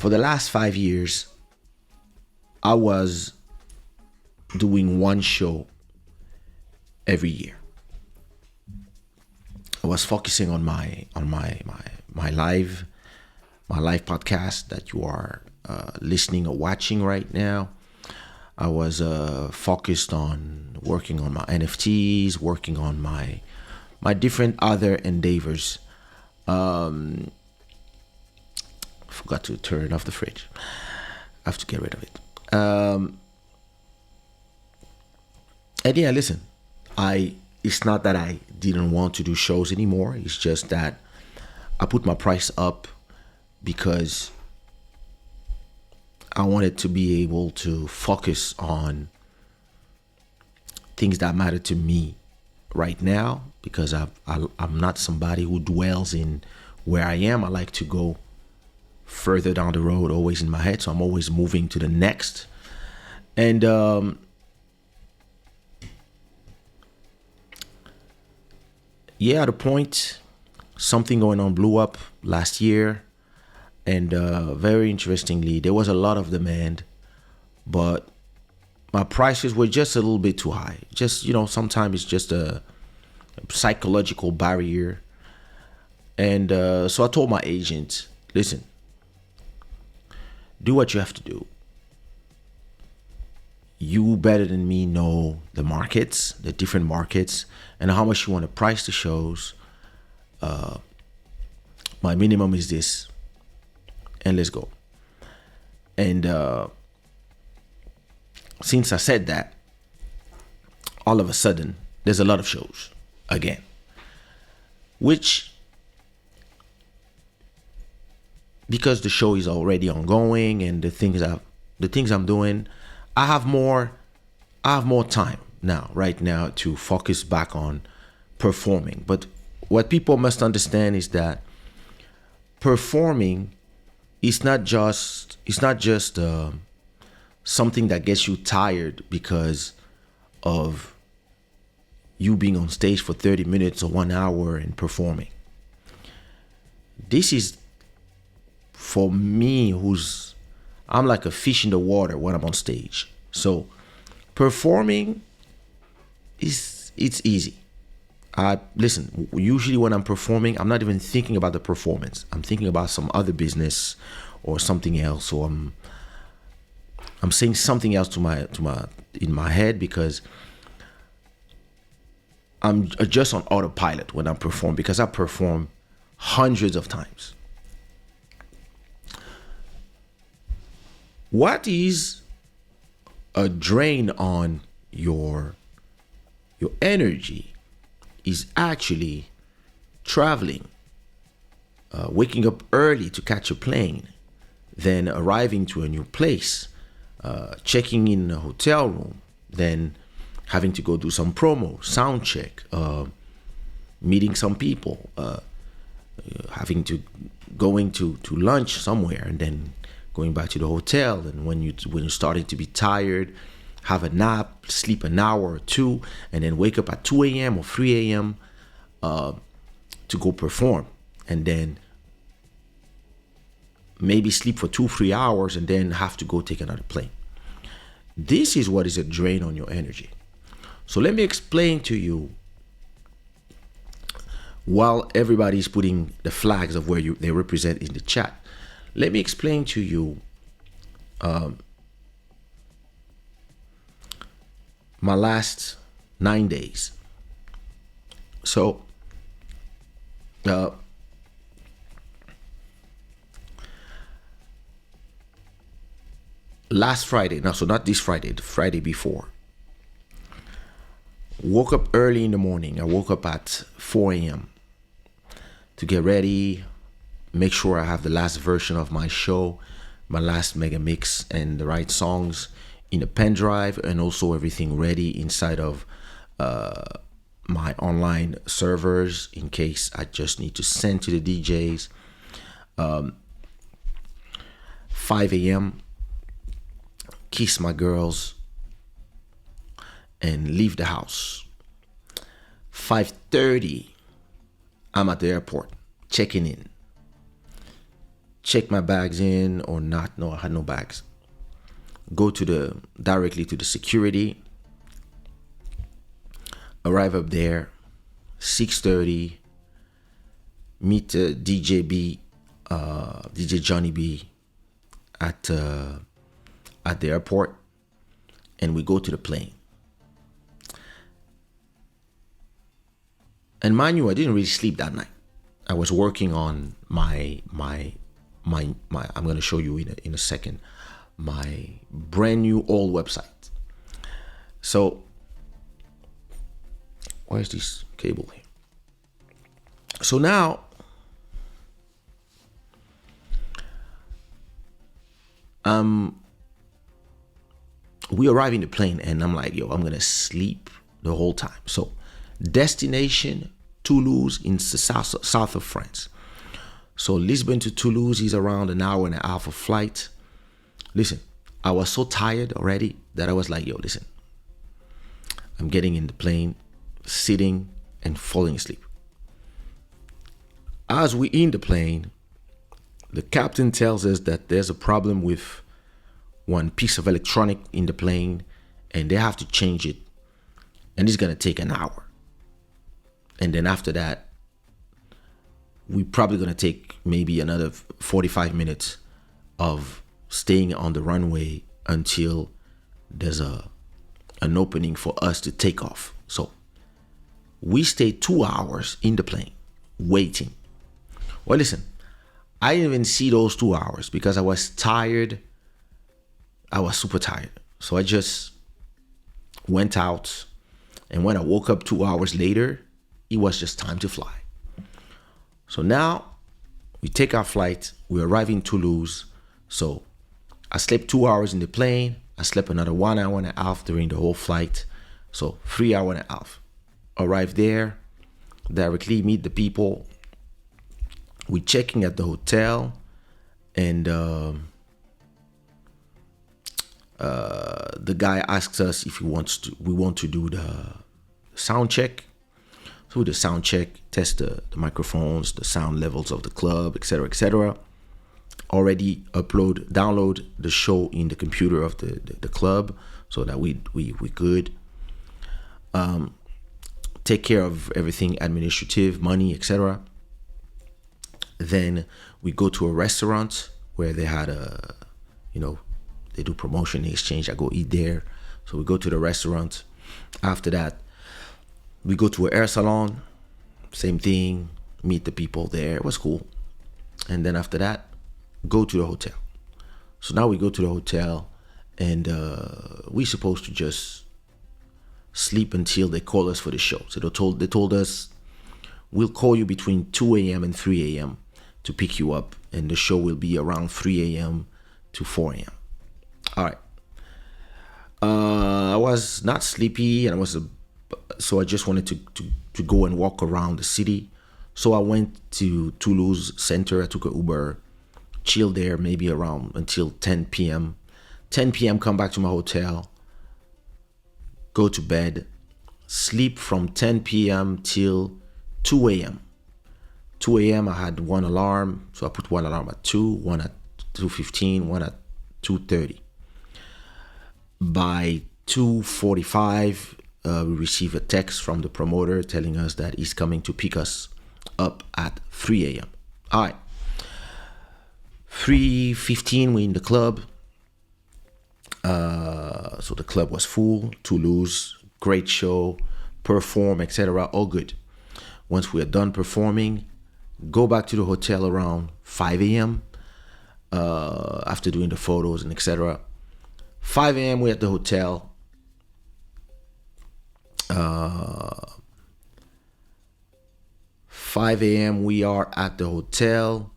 For the last 5 years, I was doing one show every year. I was focusing on my live podcast that you are listening or watching right now. I was focused on working on my NFTs, working on my different other endeavors. Forgot to turn off the fridge. I have to get rid of it. And yeah, listen, it's not that I didn't want to do shows anymore. It's just that I put my price up because I wanted to be able to focus on things that matter to me right now, because I'm not somebody who dwells in where I am. I like to go further down the road, always in my head. So I'm always moving to the next. And yeah, the point, something going on blew up last year. And very interestingly, there was a lot of demand, but my prices were just a little bit too high. Just, sometimes it's just a psychological barrier. And so I told my agent, listen, do what you have to do. You better than me know the markets, the different markets, and how much you want to price the shows. My minimum is this, and let's go. And since I said that, all of a sudden, there's a lot of shows again, which, because the show is already ongoing and the things I'm doing, I have more time right now to focus back on performing. But what people must understand is that performing is not just something that gets you tired because of you being on stage for 30 minutes or 1 hour and performing. This is, for me, I'm like a fish in the water when I'm on stage. So performing it's easy. Listen, usually when I'm performing, I'm not even thinking about the performance. I'm thinking about some other business or something else, or I'm saying something else in my head, because I'm just on autopilot when I perform, because I perform hundreds of times. What is a drain on your energy is actually traveling, waking up early to catch a plane, then arriving to a new place, checking in a hotel room, then having to go do some promo, sound check, meeting some people, having to going to lunch somewhere, and then going back to the hotel. And when you're starting to be tired, have a nap, sleep an hour or two, and then wake up at 2 a.m. or 3 a.m. To go perform, and then maybe sleep for 2-3 hours, and then have to go take another plane. This is what is a drain on your energy. So let me explain to you, while everybody's putting the flags of where they represent in the chat. Let me explain to you my last 9 days. So last Friday, so not this Friday, the Friday before, woke up early in the morning. I woke up at 4 a.m. to get ready, make sure I have the last version of my show, my last mega mix, and the right songs in a pen drive, and also everything ready inside of my online servers in case I just need to send to the DJs. 5 a.m., kiss my girls and leave the house. 5:30, I'm at the airport checking in. check my bags in or not. No, I had no bags. Go to the directly to the security. Arrive up there, 6:30. Meet DJ B, DJ Johnny B, at the airport, and we go to the plane. And mind you, I didn't really sleep that night. I was working on my. I'm gonna show you in a second my brand new old website. So where's this cable here? So now we arrive in the plane and I'm like, yo, I'm gonna sleep the whole time. So destination Toulouse in the south of France. So Lisbon to Toulouse is around an hour and a half of flight. Listen, I was so tired already that I was like, yo, listen, I'm getting in the plane, sitting and falling asleep. As we in the plane, the captain tells us that there's a problem with one piece of electronic in the plane and they have to change it. And it's gonna take an hour. And then after that, we're probably gonna take maybe another 45 minutes of staying on the runway until there's an opening for us to take off. So we stayed 2 hours in the plane waiting. Well, listen, I didn't even see those 2 hours because I was tired. I was super tired. So I just went out. And when I woke up 2 hours later, it was just time to fly. So now we take our flight. We arrive in Toulouse. So I slept 2 hours in the plane. I slept another 1 hour and a half during the whole flight. So 3 hours and a half. Arrive there, directly meet the people. We're checking at the hotel, and the guy asks us if we want to do the sound check. So the sound check, test the microphones, the sound levels of the club, etc., etc. Already download the show in the computer of the club so that we good. Take care of everything administrative, money, etc. Then we go to a restaurant where they had they do promotion exchange. I go eat there. So we go to the restaurant. After that, we go to a hair salon. Same thing. Meet the people there. It was cool. And then after that, go to the hotel. So now we go to the hotel, and we're supposed to just sleep until they call us for the show. So they told us, we'll call you between 2 a.m. and 3 a.m. to pick you up, and the show will be around 3 a.m. to 4 a.m. All right. I was not sleepy, and so I just wanted to go and walk around the city. So I went to Toulouse Center. I took an Uber, chilled there maybe around until 10 p.m. 10 p.m. come back to my hotel, go to bed, sleep from 10 p.m. till 2 a.m. 2 a.m. I had one alarm, so I put one alarm at 2, one at 2:15, one at 2:30. By 2:45, we receive a text from the promoter telling us that he's coming to pick us up at 3 a.m. All right. 3:15, we're in the club. So the club was full. Toulouse, great show, perform, etc. All good. Once we are done performing, go back to the hotel around 5 a.m. After doing the photos and etc. 5 a.m. we're at the hotel. 5 a.m. we are at the hotel.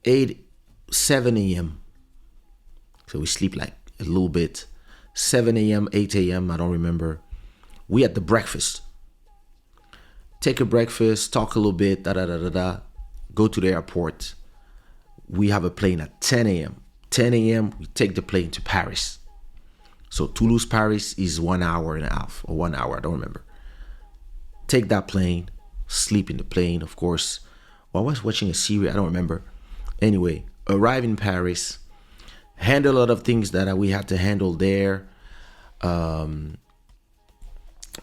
7 a.m. So we sleep like a little bit. 7 a.m., 8 a.m., I don't remember. We at the breakfast. Take a breakfast, talk a little bit, go to the airport. We have a plane at 10 a.m. 10 a.m., we take the plane to Paris. So Toulouse, Paris is 1 hour and a half, or 1 hour, I don't remember. Take that plane, sleep in the plane, of course. Well, I was watching a series, I don't remember. Anyway, arrive in Paris, handle a lot of things that we had to handle there.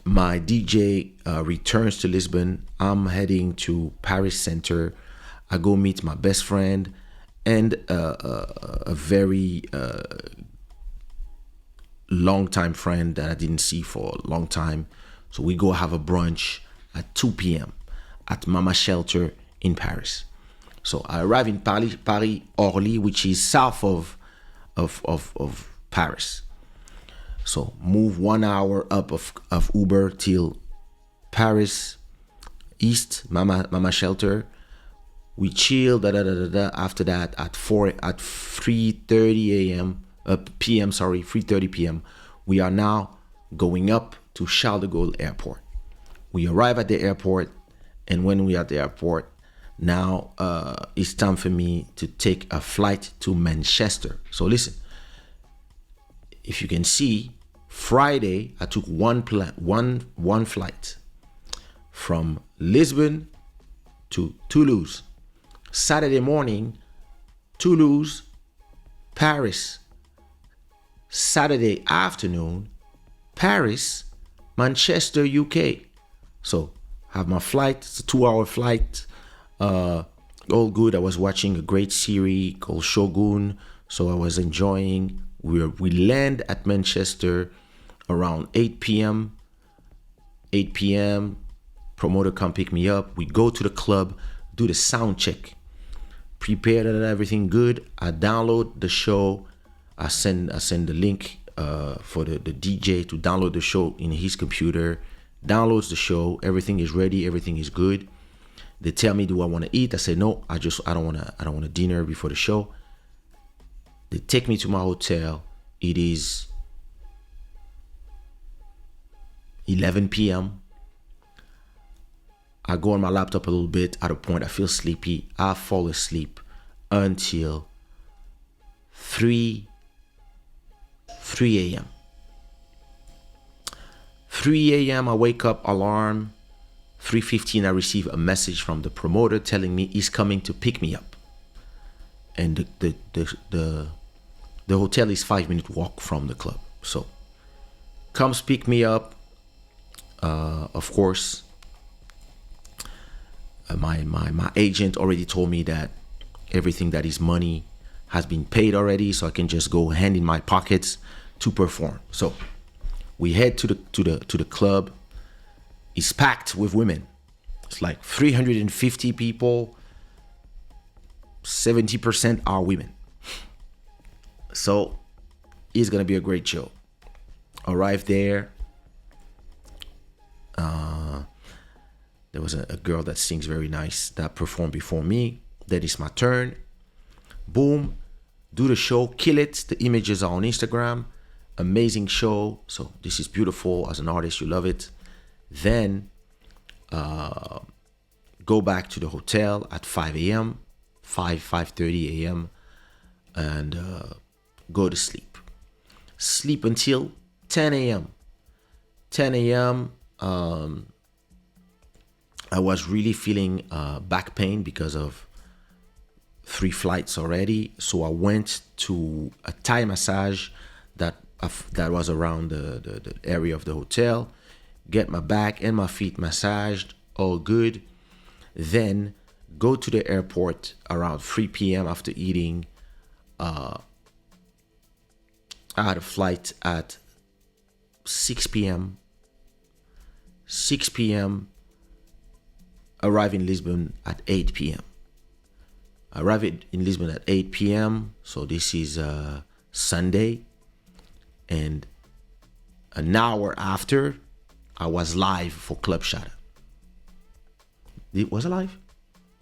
My DJ returns to Lisbon. I'm heading to Paris Center. I go meet my best friend and a very long time friend that I didn't see for a long time. So we go have a brunch at 2 p.m. at Mama Shelter in Paris. So I arrive in Paris Orly, which is south of Paris. So move 1 hour up of Uber till Paris East, Mama Shelter. We chill, After that, at 3:30 a.m. p.m. 3:30 p.m. We are now going up to Charles de Gaulle Airport. We arrive at the airport, and when we are at the airport, now it's time for me to take a flight to Manchester. So listen, if you can see, Friday I took one flight from Lisbon to Toulouse. Saturday morning, Toulouse, Paris. Saturday afternoon, Paris, Manchester, UK. So have my flight. It's a 2-hour flight. All good. I was watching a great series called Shogun, so I was enjoying. We land at Manchester around 8 p.m. 8 p.m. Promoter come pick me up. We go to the club, do the sound check, prepare that everything good. I download the show. I send the link for the DJ to download the show in his computer. Downloads the show. Everything is ready. Everything is good. They tell me, do I want to eat? I say no. I don't want to dinner before the show. They take me to my hotel. It is 11 p.m. I go on my laptop a little bit. At a point, I feel sleepy. I fall asleep until 3 a.m. 3 a.m. I wake up, alarm. 3:15 I receive a message from the promoter telling me he's coming to pick me up. And the hotel is 5-minute walk from the club. So comes pick me up. Of course, my agent already told me that everything that is money has been paid already, so I can just go hand in my pockets to perform. So we head to the club. It's packed with women. It's like 350 people. 70% are women. So it's gonna be a great show. Arrived there. There was a girl that sings very nice that performed before me. Then it's my turn. Boom. Do the show. Kill it. The images are on Instagram. Amazing show. So this is beautiful. As an artist, you love it. Then go back to the hotel at 5 a.m. 5:30 a.m. and go to sleep. Sleep until 10 a.m. 10 a.m. I was really feeling back pain because of 3 flights already. So I went to a Thai massage that was around the area of the hotel. Get my back and my feet massaged, all good. Then go to the airport around 3 p.m. after eating. I had a flight at 6 p.m. 6 p.m. Arrive in Lisbon at 8 p.m. Arrive in Lisbon at 8 p.m. So this is Sunday. And an hour after, I was live for Club Shada. Was I live?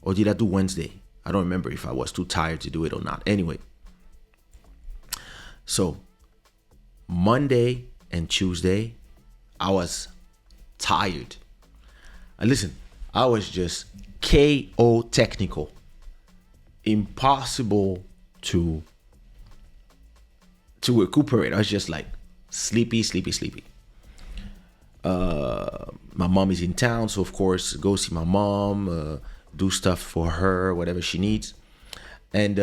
Or did I do Wednesday? I don't remember if I was too tired to do it or not. Anyway. So, Monday and Tuesday, I was tired. And listen, I was just KO technical. Impossible to recuperate. I was just like sleepy. My mom is in town, so of course go see my mom, do stuff for her, whatever she needs. And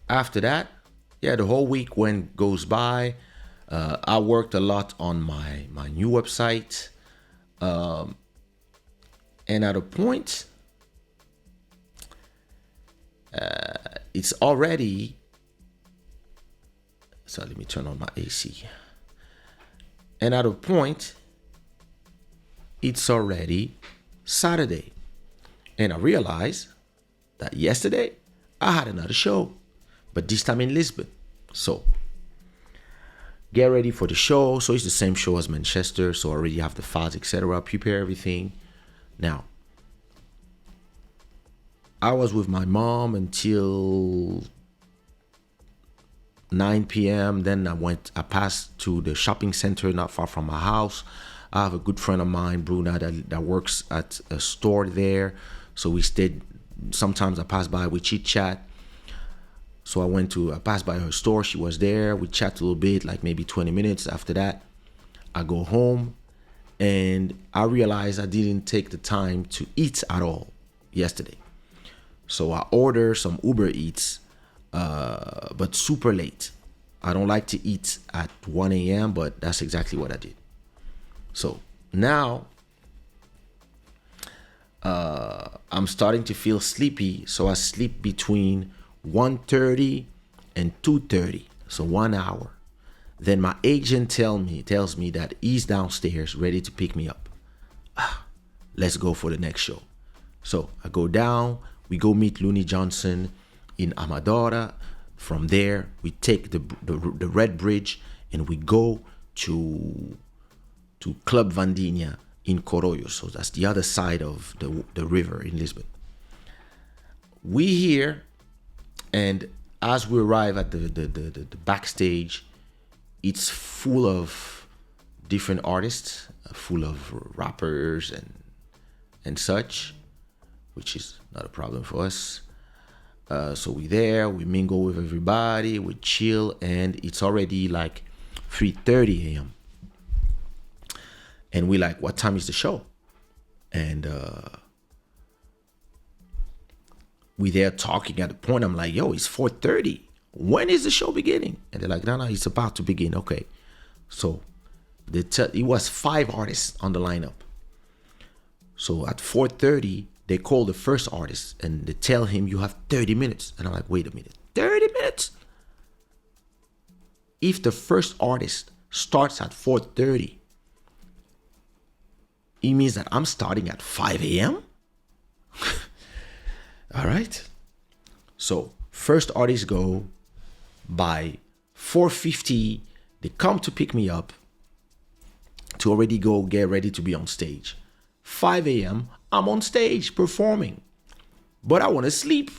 after that, yeah, the whole week goes by. I worked a lot on my new website, and at a point, it's already. So let me turn on my AC. And at a point, it's already Saturday, and I realized that yesterday I had another show, but this time in Lisbon. So get ready for the show. So it's the same show as Manchester. So I already have the files, etc. Prepare everything. Now, I was with my mom until 9 p.m. Then I passed to the shopping center not far from my house. I have a good friend of mine, Bruna, that works at a store there. So we stayed. Sometimes I pass by, we chit chat. So I passed by her store. She was there. We chat a little bit, like maybe 20 minutes. After that, I go home, and I realized I didn't take the time to eat at all yesterday. So I ordered some Uber Eats, but super late. I don't like to eat at 1 a.m., but that's exactly what I did. So now I'm starting to feel sleepy. So I sleep between 1:30 and 2:30, so 1 hour. Then my agent tells me that he's downstairs ready to pick me up. Let's go for the next show. So I go down, we go meet Looney Johnson in Amadora. From there, we take the Red Bridge and we go to Club Vandinha in Coroio. So that's the other side of the river in Lisbon. We here, and as we arrive at the backstage, it's full of different artists, full of rappers and such, which is not a problem for us. So we there, we mingle with everybody, we chill, and it's already like 3:30 a.m. And we like, what time is the show? And we there talking at the point. I'm like, yo, it's 4:30. When is the show beginning? And they're like, no, it's about to begin. Okay. So it was 5 artists on the lineup. So at 4:30, they call the first artist and they tell him you have 30 minutes. And I'm like, wait a minute, 30 minutes? If the first artist starts at 4:30, it means that I'm starting at 5 a.m.? All right. So first artists go. By 4:50, they come to pick me up to already go get ready to be on stage. 5 a.m., I'm on stage performing. But I want to sleep.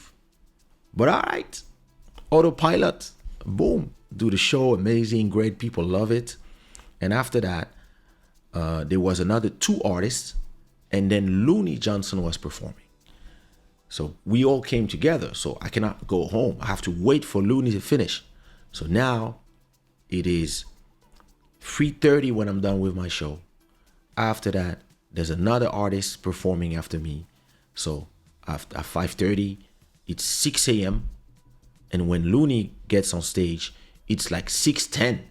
But all right. Autopilot. Boom. Do the show. Amazing. Great. People love it. And after that, there was another 2 artists. And then Looney Johnson was performing. So we all came together. So I cannot go home. I have to wait for Looney to finish. So now it is 3:30 when I'm done with my show. After that, there's another artist performing after me. So at 5:30, it's 6 a.m. And when Looney gets on stage, it's like 6:10.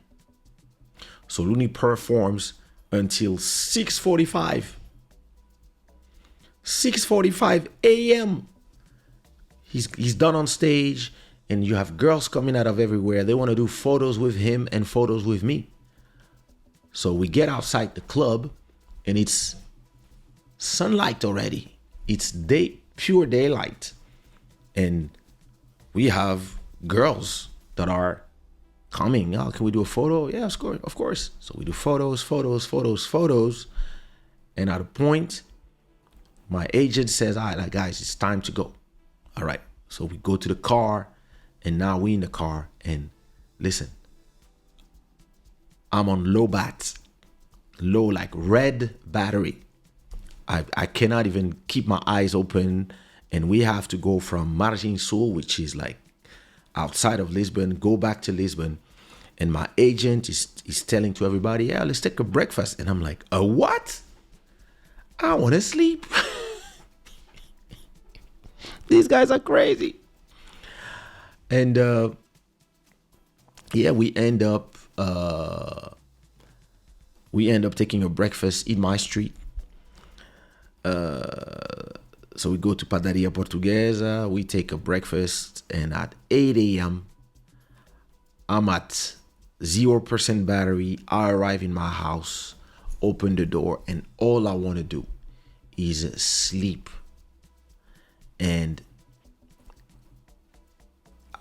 So Looney performs until 6:45. 6:45 a.m. He's done on stage, and you have girls coming out of everywhere. They want to do photos with him and photos with me. So we get outside the club, and it's sunlight already. It's pure daylight. And we have girls that are coming. Oh, can we do a photo? Yeah, of course. So we do photos. And at a point, my agent says, all right, guys, it's time to go. All right. So we go to the car, and now we in the car, and listen, I'm on low like red battery. I cannot even keep my eyes open, and we have to go from Margem Sul, which is like outside of Lisbon, go back to Lisbon. And my agent is telling to everybody, yeah, let's take a breakfast. And I'm like, a what? I want to sleep. These guys are crazy. And yeah, we end up taking a breakfast in my street. So we go to Padaria Portuguesa, we take a breakfast, and at 8 a.m., I'm at 0% battery. I arrive in my house, open the door, and all I want to do is sleep. And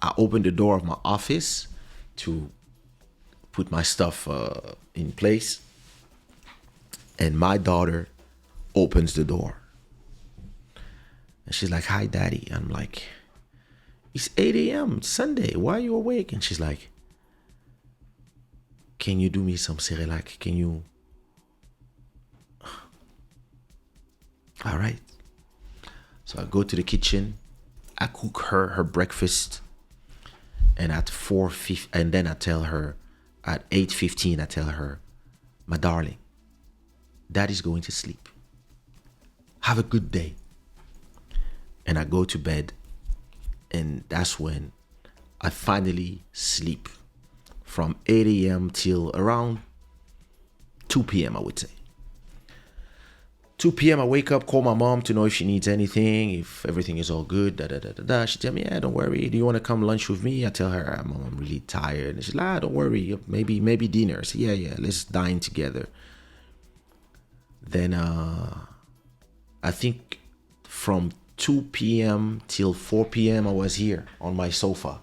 I open the door of my office to put my stuff in place, and my daughter opens the door. And she's like, "Hi, Daddy." I'm like, "It's 8 a.m. It's Sunday. Why are you awake?" And she's like, "Can you do me some Cerelac? Can you?" All right. So I go to the kitchen. I cook her breakfast. And at 4:50, and then I tell her, at 8:15, I tell her, "My darling, Daddy's going to sleep. Have a good day." And I go to bed, and that's when I finally sleep from 8 a.m. till around 2 p.m., I would say. 2 p.m. I wake up, call my mom to know if she needs anything, if everything is all good. She tell me, "Yeah, don't worry. Do you want to come lunch with me?" I tell her, "Mom, I'm really tired." And she's like, "Don't worry. Maybe dinner." I say, "Yeah, let's dine together." Then I think from 2 p.m. till 4 p.m. I was here on my sofa.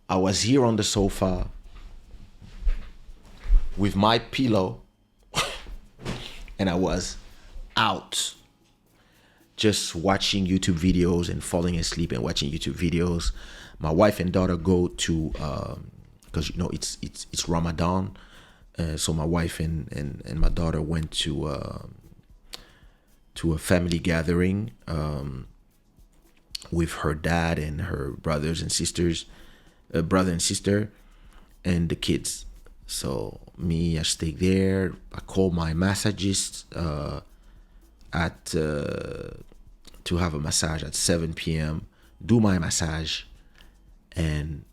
I was here on the sofa with my pillow, and I was out just watching YouTube videos and falling asleep and watching YouTube videos. My wife and daughter go to because it's Ramadan, so my wife and my daughter went to a family gathering with her dad and her brothers and sisters, brother and sister, and the kids. So me, I stay there. I call my massagist to have a massage at 7 p.m. Do my massage, and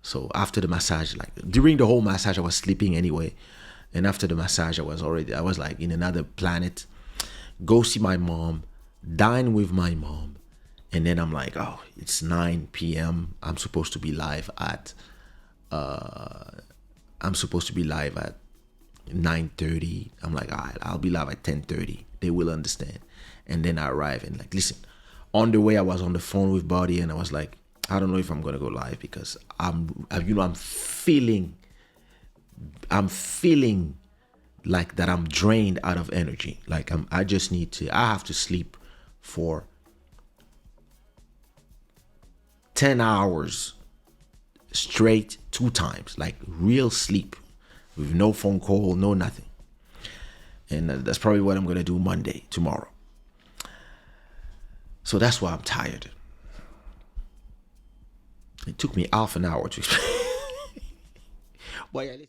so after the massage, like during the whole massage, I was sleeping anyway, and after the massage, I was like in another planet. Go see my mom, dine with my mom, and then I'm like, oh, it's 9 p.m. I'm supposed to be live at 9:30. I'm like, all right, I'll be live at 10:30. They will understand. And then I arrive and like, listen, on the way I was on the phone with Buddy, and I was like, I don't know if I'm gonna go live because I'm feeling like that I'm drained out of energy. Like I have to sleep for 10 hours straight 2 times, like real sleep with no phone call, no nothing. And that's probably what I'm going to do tomorrow. So that's why I'm tired. It took me half an hour to explain. Boy,